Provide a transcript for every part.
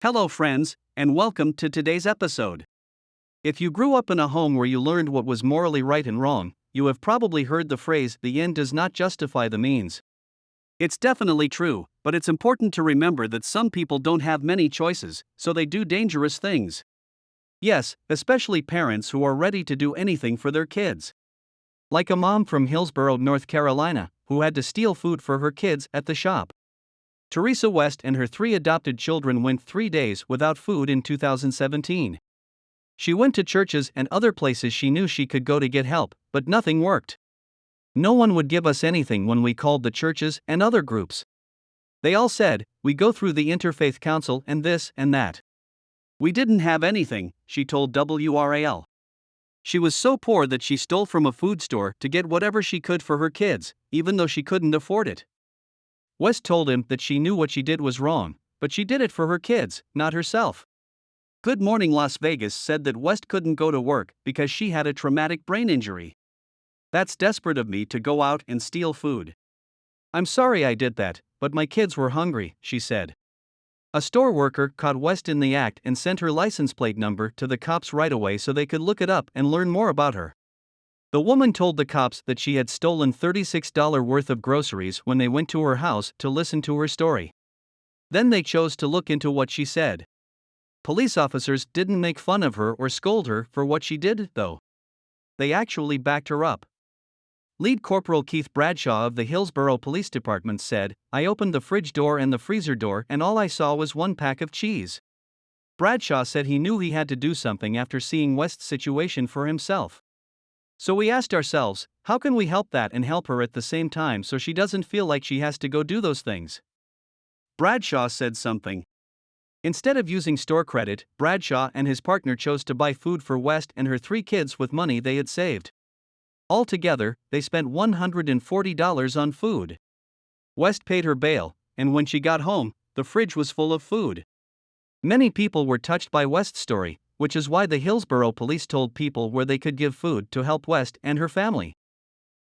Hello, friends, and welcome to today's episode. If you grew up in a home where you learned what was morally right and wrong, you have probably heard the phrase, the end does not justify the means. It's definitely true, but it's important to remember that some people don't have many choices, so they do dangerous things. Yes, especially parents who are ready to do anything for their kids. Like a mom from Hillsborough, North Carolina, who had to steal food for her kids at the shop. Teresa West and her 3 adopted children went 3 days without food in 2017. She went to churches and other places she knew she could go to get help, but nothing worked. No one would give us anything when we called the churches and other groups. They all said, "We go through the Interfaith Council and this and that." We didn't have anything, she told WRAL. She was so poor that she stole from a food store to get whatever she could for her kids, even though she couldn't afford it. West told him that she knew what she did was wrong, but she did it for her kids, not herself. Good Morning Las Vegas said that West couldn't go to work because she had a traumatic brain injury. "That's desperate of me to go out and steal food. I'm sorry I did that, but my kids were hungry," she said. A store worker caught West in the act and sent her license plate number to the cops right away so they could look it up and learn more about her. The woman told the cops that she had stolen $36 worth of groceries when they went to her house to listen to her story. Then they chose to look into what she said. Police officers didn't make fun of her or scold her for what she did, though. They actually backed her up. Lead Corporal Keith Bradshaw of the Hillsborough Police Department said, "I opened the fridge door and the freezer door and all I saw was 1 pack of cheese." Bradshaw said he knew he had to do something after seeing West's situation for himself. "So we asked ourselves, how can we help that and help her at the same time so she doesn't feel like she has to go do those things?" Bradshaw said something. Instead of using store credit, Bradshaw and his partner chose to buy food for West and her 3 kids with money they had saved. Altogether, they spent $140 on food. West paid her bail, and when she got home, the fridge was full of food. Many people were touched by West's story, which is why the Hillsborough police told people where they could give food to help West and her family.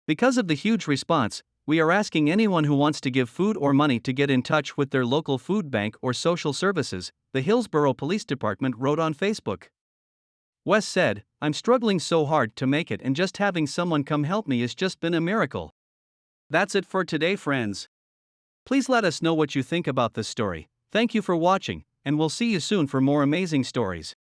Because of the huge response, we are asking anyone who wants to give food or money to get in touch with their local food bank or social services, the Hillsborough Police Department wrote on Facebook. West said, "I'm struggling so hard to make it and just having someone come help me has just been a miracle." That's it for today, friends. Please let us know what you think about this story. Thank you for watching, and we'll see you soon for more amazing stories.